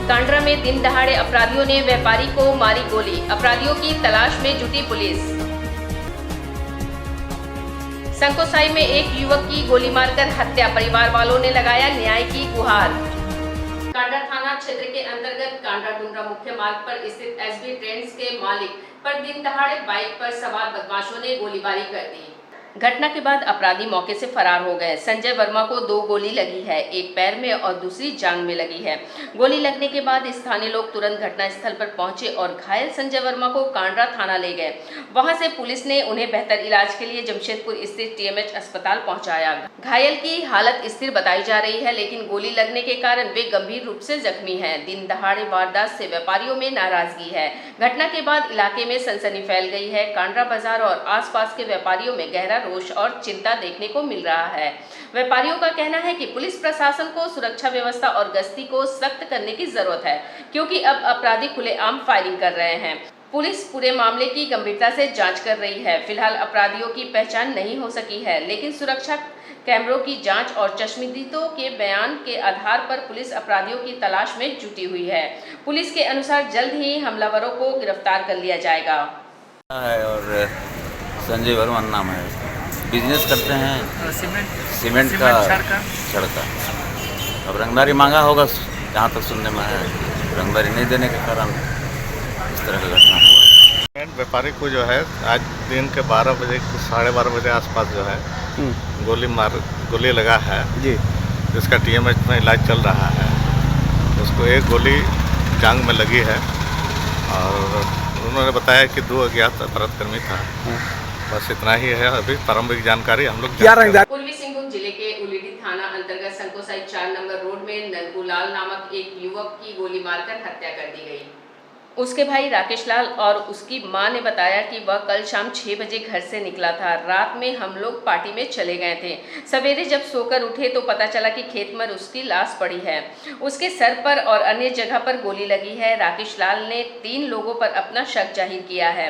कांड्रा में दिन दहाड़े अपराधियों ने व्यापारी को मारी गोली। अपराधियों की तलाश में जुटी पुलिस। संकोसाई में एक युवक की गोली मारकर हत्या, परिवार वालों ने लगाया न्याय की गुहार। कांड्रा थाना क्षेत्र के अंतर्गत कांड्रा डुमरा मुख्य मार्ग पर स्थित एसबी ट्रेंड्स के मालिक पर दिन दहाड़े बाइक पर सवार बदमाशों ने गोलीबारी कर दी। घटना के बाद अपराधी मौके से फरार हो गए। संजय वर्मा को 2 गोली लगी है, एक पैर में और दूसरी जांघ में लगी है। गोली लगने के बाद स्थानीय लोग तुरंत घटनास्थल पर पहुंचे और घायल संजय वर्मा को कांड्रा थाना ले गए। वहां से पुलिस ने उन्हें बेहतर इलाज के लिए जमशेदपुर स्थित टीएमएच अस्पताल पहुंचाया। घायल की हालत स्थिर बताई जा रही है, लेकिन गोली लगने के कारण वे गंभीर रूप से जख्मी हैं। दिन दहाड़े वारदात से व्यापारियों में नाराजगी है। घटना के बाद इलाके में सनसनी फैल गई है। कांड्रा बाजार और आसपास के व्यापारियों में गहरा रोष और चिंता देखने को मिल रहा है। व्यापारियों का कहना है कि पुलिस प्रशासन को सुरक्षा व्यवस्था और गश्ती को सख्त करने की जरूरत है, क्योंकि अब अपराधी खुलेआम फायरिंग कर रहे हैं। पुलिस पूरे मामले की गंभीरता से जांच कर रही है। फिलहाल अपराधियों की पहचान नहीं हो सकी है, लेकिन सुरक्षा कैमरों की जांच और चश्मदीदों के बयान के आधार पर पुलिस अपराधियों की तलाश में जुटी हुई है। पुलिस के अनुसार जल्द ही हमलावरों को गिरफ्तार कर लिया जाएगा। और संजय वर्मा नाम है, बिजनेस करते हैं सीमेंट का सड़क का। अब रंगदारी मांगा होगा, जहाँ तक सुनने में है। रंगदारी नहीं देने के कारण इस तरह का घटना हुआ। व्यापारी को जो है आज दिन के 12 बजे 12:30 बजे आसपास जो है गोली लगा है जी, जिसका टीएमएच में इलाज चल रहा है। उसको एक गोली जांघ में लगी है और उन्होंने बताया कि 2 अज्ञात अपराधकर्मी था। बस इतना ही है अभी प्रारंभिक जानकारी हम लोग। पूर्वी सिंहभूम जिले के उलीडी थाना अंतर्गत संकोसाई 4 नंबर रोड में नलगुलाल नामक एक युवक की गोली मारकर हत्या कर दी गई। उसके भाई राकेश लाल और उसकी मां ने बताया कि वह कल शाम 6 बजे घर से निकला था। रात में हम लोग पार्टी में चले गए थे। सवेरे जब सोकर उठे तो पता चला कि खेत में उसकी लाश पड़ी है। उसके सर पर और अन्य जगह पर गोली लगी है। राकेश लाल ने 3 लोगों पर अपना शक जाहिर किया है,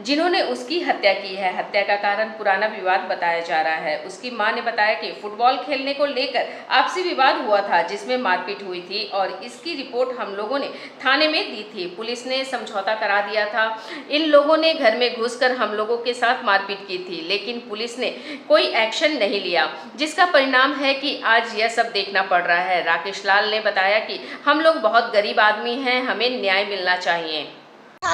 जिन्होंने उसकी हत्या की है। हत्या का कारण पुराना विवाद बताया जा रहा है। उसकी मां ने बताया कि फुटबॉल खेलने को लेकर आपसी विवाद हुआ था, जिसमें मारपीट हुई थी और इसकी रिपोर्ट हम लोगों ने थाने में दी थी। पुलिस ने समझौता करा दिया था। इन लोगों ने घर में घुसकर हम लोगों के साथ मारपीट की थी, लेकिन पुलिस ने कोई एक्शन नहीं लिया, जिसका परिणाम है कि आज यह सब देखना पड़ रहा है। राकेश लाल ने बताया कि हम लोग बहुत गरीब आदमी हैं, हमें न्याय मिलना चाहिए।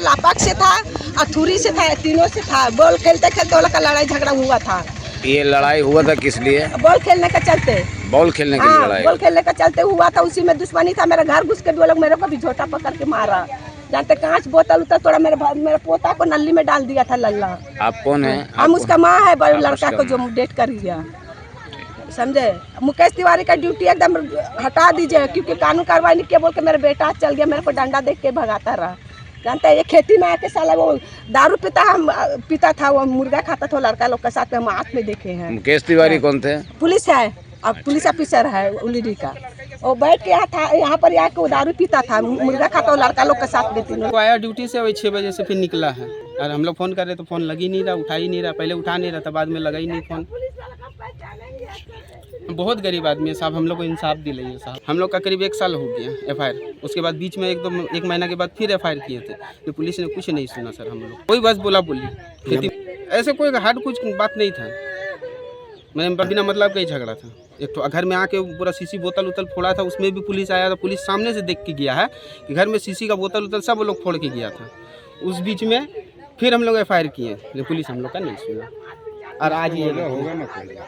लापाक से था, अथुरी से था, तीनों से था। बॉल खेलते खेलते वो लोग का लड़ाई झगड़ा हुआ था। ये लड़ाई हुआ था किस लिए? बॉल खेलने के चलते। बॉल खेलने के लिए लड़ाई? बॉल खेलने के चलते हुआ था। उसी में दुश्मनी था। मेरे घर घुस के वो लोग मेरे को भी झोटा पकड़ के मारा। जानते कांच बोतल उतर तोड़ा मेरे पोता को नली में डाल दिया था लल्ला। आप कौन है? हम उसका माँ है, बड़े लड़का को जो डेट कर दिया। समझे? मुकेश तिवारी का ड्यूटी एकदम हटा दीजिए, क्योंकि कानून कार्रवाई नहीं किया बोल के मेरा बेटा चल गया, मेरे को डंडा देख के भगाता रहा। जानते हैं ये खेती में आके साला वो दारू पीता था, वो मुर्गा खाता था लड़का लोग के साथ में, हम आँख में देखे हैं। मुकेश तिवारी कौन थे? पुलिस है, अब पुलिस ऑफिसर है उलीडी का। वो बैठ के यहाँ पर आके दारू पीता था, मुर्गा खाता लड़का लोग के साथ में। तीनों आया ड्यूटी से, वही 6 बजे से फिर निकला है और हम लोग फ़ोन कर रहे तो फ़ोन लग ही नहीं रहा, उठा ही नहीं रहा। पहले उठा नहीं रहा था, बाद में लगा ही नहीं फ़ोन। बहुत गरीब आदमी है साहब, हम लोग को इंसाफ दिलाइए साहब। हम लोग का करीब 1 साल हो गया एफआईआर। उसके बाद बीच में 1 महीना के बाद फिर एफआईआर किए थे, तो पुलिस ने कुछ नहीं सुना सर। हम लोग कोई बस बोली खेती, ऐसे कोई हार्ड कुछ बात नहीं था। मैंने बिना मतलब का ही झगड़ा था। एक तो घर में आके पूरा शीशी बोतल उतल फोड़ा था, उसमें भी पुलिस आया था। पुलिस सामने से देख के गया है कि घर में शीशी का बोतल उतल सब लोग फोड़ के गया था। उस बीच में फिर हम लोग एफआईआर किए, लेकिन पुलिस हम लोग का नहीं सुना। और आज ये होगा ना।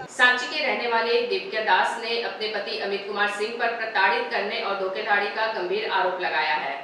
सांची के रहने वाले देविका दास ने अपने पति अमित कुमार सिंह पर प्रताड़ित करने और धोखाधड़ी का गंभीर आरोप लगाया है।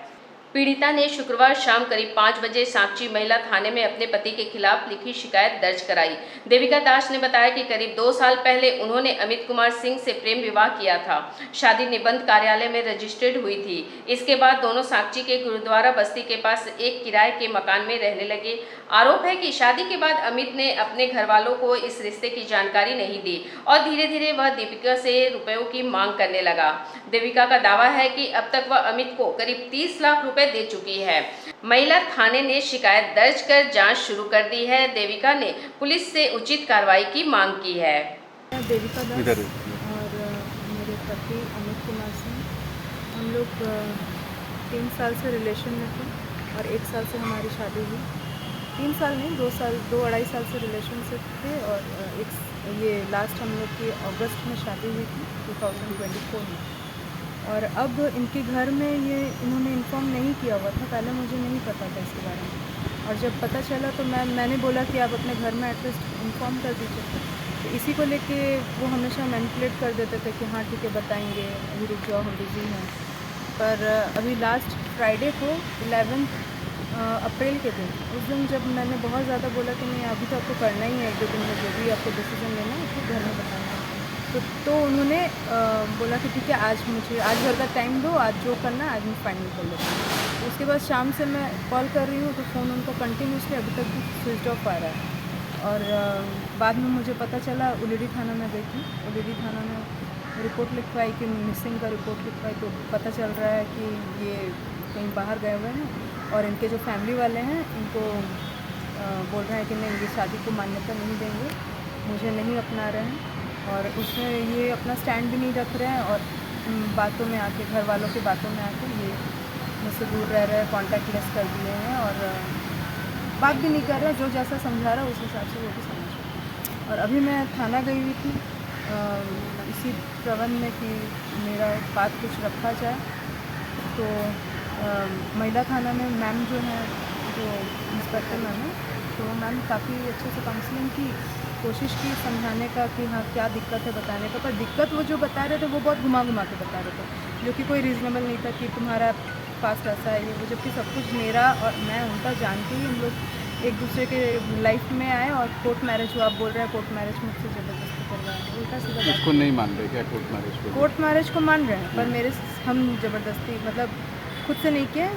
पीड़िता ने शुक्रवार शाम करीब 5 बजे सांची महिला थाने में अपने पति के खिलाफ लिखी शिकायत दर्ज कराई। देविका दास ने बताया कि करीब 2 साल पहले उन्होंने अमित कुमार सिंह से प्रेम विवाह किया था। शादी निबंध कार्यालय में रजिस्टर्ड हुई थी। इसके बाद दोनों सांची के गुरुद्वारा बस्ती के पास एक किराए के मकान में रहने लगे। आरोप है कि शादी के बाद अमित ने अपने घर वालों को इस रिश्ते की जानकारी नहीं दी और धीरे धीरे वह दीपिका से रुपयों की मांग करने लगा। देविका का दावा है कि अब तक वह अमित को करीब 30 लाख रुपए दे चुकी है। महिला थाने ने शिकायत दर्ज कर जांच शुरू कर दी है। देविका ने पुलिस से उचित कार्रवाई की मांग की है। देविका दास और मेरे पति अमित कुमार सिंह, हम लोग 3 साल से रिलेशन में थी और 1 साल से हमारी शादी हुई। 3 साल नहीं, 2 अढ़ाई साल से रिलेशनशिप थे और ये लास्ट हम लोग की अगस्त में शादी हुई थी 2024 में। और अब इनके घर में ये इन्होंने इन्फॉर्म नहीं किया हुआ था, पहले मुझे नहीं पता था इसके बारे में। और जब पता चला तो मैंने बोला कि आप अपने घर में एटलीस्ट इन्फॉर्म कर दीजिए। तो इसी को लेके वो हमेशा मैनिपुलेट कर देते थे कि हाँ ठीक है बताएंगे, अभी रुक जाओ हम बिजी हैं। पर अभी लास्ट फ्राइडे को 11 अप्रैल के दिन, उस दिन जब मैंने बहुत ज़्यादा बोला कि नहीं अभी तो आपको करना ही है, 1-2 दिन में जो भी आपको डिसीजन लेना है उसको घर में बताना है। तो उन्होंने बोला कि ठीक है आज भर का टाइम दो, आज जो करना है आज मैं फाइनल कर लेता हूँ। उसके बाद शाम से मैं कॉल कर रही हूँ तो फ़ोन उनका कंटिन्यूसली अभी तक भी स्विच ऑफ आ रहा है। और बाद में मुझे पता चला, उलेरी थाना में गई थी, उलेरी थाना में रिपोर्ट लिखवाई कि मिसिंग का रिपोर्ट लिखवाई। तो पता चल रहा है कि ये कहीं बाहर गए हुए हैं और इनके जो फैमिली वाले हैं इनको बोल रहे हैं कि नहीं ये शादी को मान्यता नहीं देंगे, मुझे नहीं अपना रहे हैं। और उसमें ये अपना स्टैंड भी नहीं रख रहे हैं और बातों में आके, घर वालों की बातों में आके ये मुझसे दूर रह रहे हैं, कॉन्टैक्ट लेस कर दिए हैं और बात भी नहीं कर रहे। जो जैसा समझा रहा है उस हिसाब से वो भी समझ रहे। और अभी मैं थाना गई हुई थी इसी प्रबंध में कि मेरा बात कुछ रखा जाए। तो महिला थाना में मैम जो है, जो इंस्पेक्टर मैम है, तो मैम काफ़ी अच्छे से काउंसलिंग की, कोशिश की समझाने का कि हाँ क्या दिक्कत है बताने का। पर दिक्कत वो जो बता रहे थे वो बहुत घुमा के बता रहे थे, जो कि कोई रीज़नेबल नहीं था कि तुम्हारा पास ऐसा है ये वो, जबकि सब कुछ मेरा और मैं उनका जानती ही हम लोग एक दूसरे के लाइफ में आए। और कोर्ट मैरिज हुआ, आप बोल रहे हैं कोर्ट मैरिज मुझसे ज़बरदस्ती कर रहे हैं, उल्टा सीधा बात। इसको नहीं मान रहे क्या कोर्ट मैरिज को? कोर्ट मैरिज को मान रहे हैं पर हम ज़बरदस्ती मतलब खुद से नहीं किया,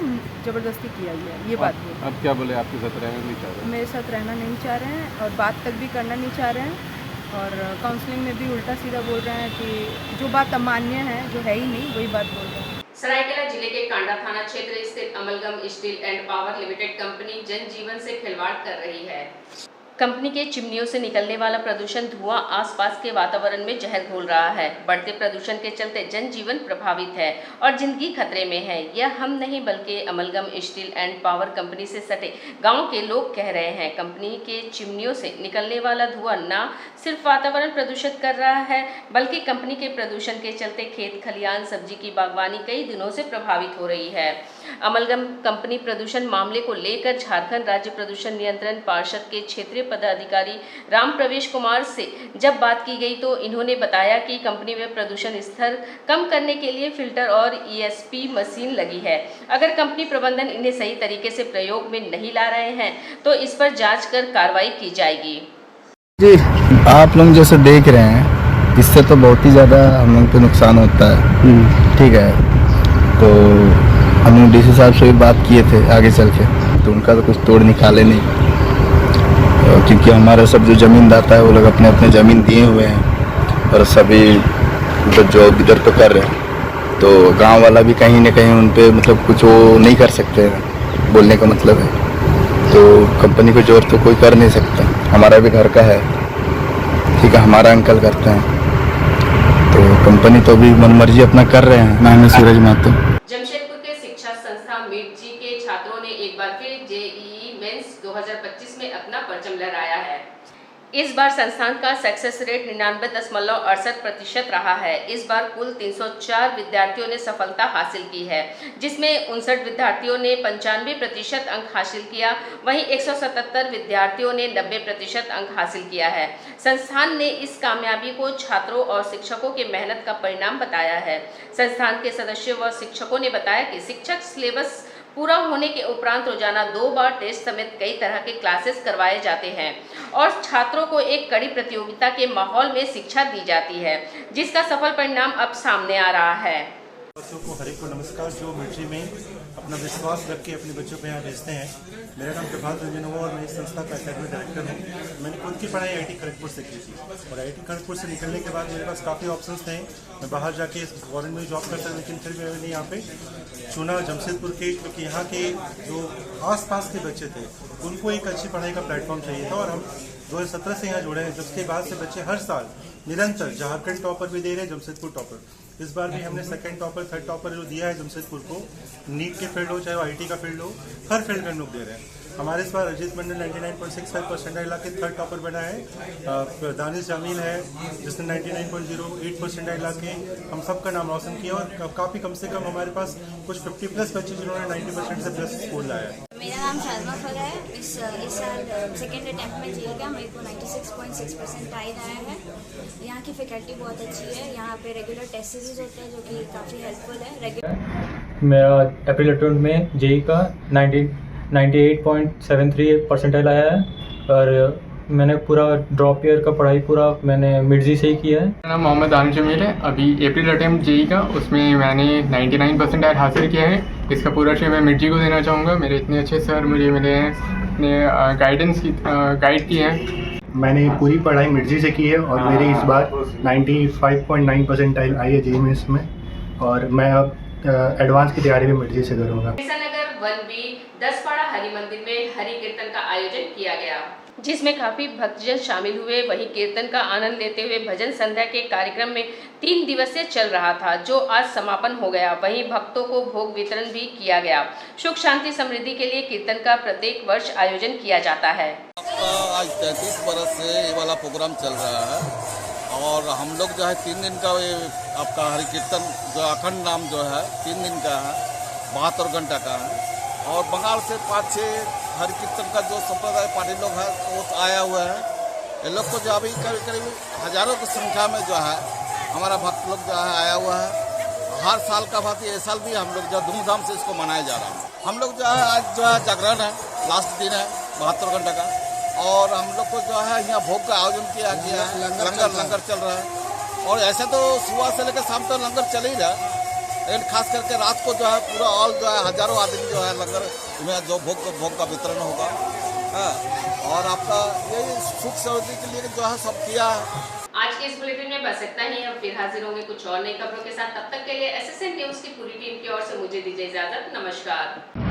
ज़बरदस्ती किया गया, ये बात है। अब क्या बोले, आपके साथ रहना नहीं चाह रहे? मेरे साथ रहना नहीं चाह रहे हैं और बात तक भी करना नहीं चाह रहे हैं। और काउंसलिंग में भी उल्टा सीधा बोल रहे हैं कि जो बात अमान्य है, जो है ही नहीं, वही बात बोल रहे हैं। सरायकेला जिले के कांडा थाना क्षेत्र स्थित amalgam steel and power limited company जनजीवन से खिलवाड़ कर रही है। कंपनी के चिमनियों से निकलने वाला प्रदूषण धुआं आसपास के वातावरण में जहर घोल रहा है। बढ़ते प्रदूषण के चलते जनजीवन प्रभावित है और जिंदगी खतरे में है। यह हम नहीं बल्कि amalgam steel and power company से सटे गांव के लोग कह रहे हैं। कंपनी के चिमनियों से निकलने वाला धुआं न सिर्फ वातावरण प्रदूषित कर रहा है बल्कि कंपनी के प्रदूषण के चलते खेत खलियान, सब्जी की बागवानी कई दिनों से प्रभावित हो रही है। अमलगम कंपनी प्रदूषण मामले को लेकर झारखंड राज्य प्रदूषण नियंत्रण पार्षद के क्षेत्रीय पदाधिकारी राम प्रवेश कुमार से जब बात की गई तो इन्होंने बताया कि कंपनी में प्रदूषण स्तर कम करने के लिए फिल्टर और ESP मशीन लगी है। अगर कंपनी प्रबंधन इन्हें सही तरीके से प्रयोग में नहीं ला रहे हैं तो इस पर जांच कर कार्रवाई की जाएगी। जी, आप लोग जैसे देख रहे हैं इससे तो बहुत ही ज़्यादा हम लोग को नुकसान होता है। ठीक है, तो हम लोग DC साहब से भी बात किए थे आगे चल के, तो उनका तो कुछ तोड़ निकाले नहीं, क्योंकि हमारा सब जो ज़मीनदाता है वो लोग अपने अपने ज़मीन दिए हुए हैं और सभी मतलब जो इधर तो कर रहे हैं, तो गांव वाला भी कहीं ना कहीं उन पे मतलब कुछ वो नहीं कर सकते हैं, बोलने का मतलब है। तो कंपनी को जोर तो कोई कर नहीं सकता, हमारा भी घर का है, ठीक है, हमारा अंकल करते हैं, तो कंपनी तो भी मनमर्जी अपना कर रहे हैं। नाम है सूरज मातो। जमशेदपुर के शिक्षा संस्था मिर्जी के छात्रों ने एक बार फिर JEE मेंस 2025 में अपना परचम लहराया है। इस बार संस्थान का सक्सेस रेट 99.68% रहा है। इस बार कुल 304 विद्यार्थियों ने सफलता हासिल की है, जिसमें 59 विद्यार्थियों ने 95% अंक हासिल किया, वहीं 177 विद्यार्थियों ने 90% अंक हासिल किया है। संस्थान ने इस कामयाबी को छात्रों और शिक्षकों के मेहनत का परिणाम बताया है। संस्थान के सदस्यों व शिक्षकों ने बताया कि शिक्षक सिलेबस पूरा होने के उपरांत रोजाना 2 बार टेस्ट समेत कई तरह के क्लासेस करवाए जाते हैं और छात्रों को एक कड़ी प्रतियोगिता के माहौल में शिक्षा दी जाती है, जिसका सफल परिणाम अब सामने आ रहा है। बच्चों को हर एक को नमस्कार, जो मिलिट्री में अपना विश्वास रख के अपने बच्चों को यहाँ भेजते हैं। मेरा नाम प्रभात रंजन हुआ और मैं इस संस्था का एकेडमिक डायरेक्टर हूँ। मैंने खुद की पढ़ाई IIT खड़गपुर से की थी और IIT खड़गपुर से निकलने के बाद मेरे पास काफ़ी ऑप्शंस थे। मैं बाहर जाके फॉरेन में जॉब करता, लेकिन फिर भी मैंने यहाँ पे चुना जमशेदपुर के, क्योंकि यहाँ के जो आसपास के बच्चे थे उनको एक अच्छी पढ़ाई का प्लेटफॉर्म चाहिए था और हम 2017 से यहाँ जुड़े हैं, जिसके बाद से बच्चे हर साल निरंतर झारखंड टॉपर भी दे रहे हैं, जमशेदपुर टॉपर। इस बार भी हमने सेकंड टॉपर थर्ड टॉपर जो दिया है जमशेदपुर को, नीट के फील्ड हो चाहे वो IT का फील्ड हो, हर फील्ड में हम लोग दे रहे हैं। हमारे इस बार अजीत मंडल 99.65% ला के थर्ड टॉपर बना है। दानिश जामील है जिसने 99.08% ला के हम सबका नाम रोशन किया, और काफ़ी कम से कम हमारे पास कुछ 50+ बच्चे जिन्होंने 90% से प्लस स्कोर लाया है। मेरा नाम शाज़मा फर है। इस साल सेकेंड अटैम्प्ट में जीत गया। मेरे को 96.6% आया है। यहाँ की फैकल्टी बहुत अच्छी है। यहाँ पे रेगुलर टेस्ट सीरीज होते हैं जो कि काफ़ी हेल्पफुल है। मेरा अप्रैल अटेम्प्ट में जेई का 98.73% आया है, और मैंने पूरा ड्रॉप ईयर का पढ़ाई पूरा मैंने मिर्जी से ही किया है। मेरा नाम मोहम्मद दानिश जमील है। अभी अप्रैल अटेम्प्ट जेई का उसमें मैंने 99% हासिल किया है। इसका पूरा श्रेय मैं मिर्जी को देना चाहूँगा। मेरे इतने अच्छे सर मुझे मिले हैं, ने गाइड किए हैं। मैंने पूरी पढ़ाई मिर्जी से की है और मेरी इस बार 95.9% आई है जेई मेंस में, और मैं अब एडवांस की तैयारी भी मिर्जी से करूँगा। नगर 1B 10पाड़ा हरि मंदिर में हरि कीर्तन का आयोजन किया गया, जिसमें काफी भक्तजन शामिल हुए। वहीं कीर्तन का आनंद लेते हुए भजन संध्या के कार्यक्रम में 3 दिवसीय चल रहा था, जो आज समापन हो गया। वहीं भक्तों को भोग वितरण भी किया गया। सुख शांति समृद्धि के लिए कीर्तन का प्रत्येक वर्ष आयोजन किया जाता है। आज 33 बरस से ये वाला प्रोग्राम चल रहा है, और हम लोग जो है 3 दिन का ये आपका हरि कीर्तन जो अखंड नाम जो है 3 दिन का है, 72 घंटा का है। और बंगाल से 5-6 हरि कीर्तन का जो संप्रदाय पार्टी लोग है वो आया हुआ है। ये लोग को जो अभी करीब हजारों की संख्या में जो है हमारा भक्त लोग जो है आया हुआ है। हर साल का भांति इस साल भी हम लोग जो धूमधाम से इसको मनाया जा रहा है। हम लोग जो है आज जो है जागरण है, लास्ट दिन है 72 घंटे का, और हम लोग को जो है यहाँ भोग का आयोजन किया गया है। लंगर चल रहा है, और ऐसे तो सुबह से लेकर शाम तक लंगर चल ही रहा है, लेकिन खास करके रात को जो है पूरा ऑल जो है हजारों आदमी जो है लंगर में जो भोग का वितरण होगा। और आपका यही सुख समृद्धि के लिए जो है सब किया है। आज के इस बुलेटिन में बस इतना ही। हम फिर हाजिर होंगे कुछ और नई खबरों के साथ। तब तक के लिए SSN न्यूज की पूरी टीम की ओर से मुझे दीजिए इजाजत। नमस्कार।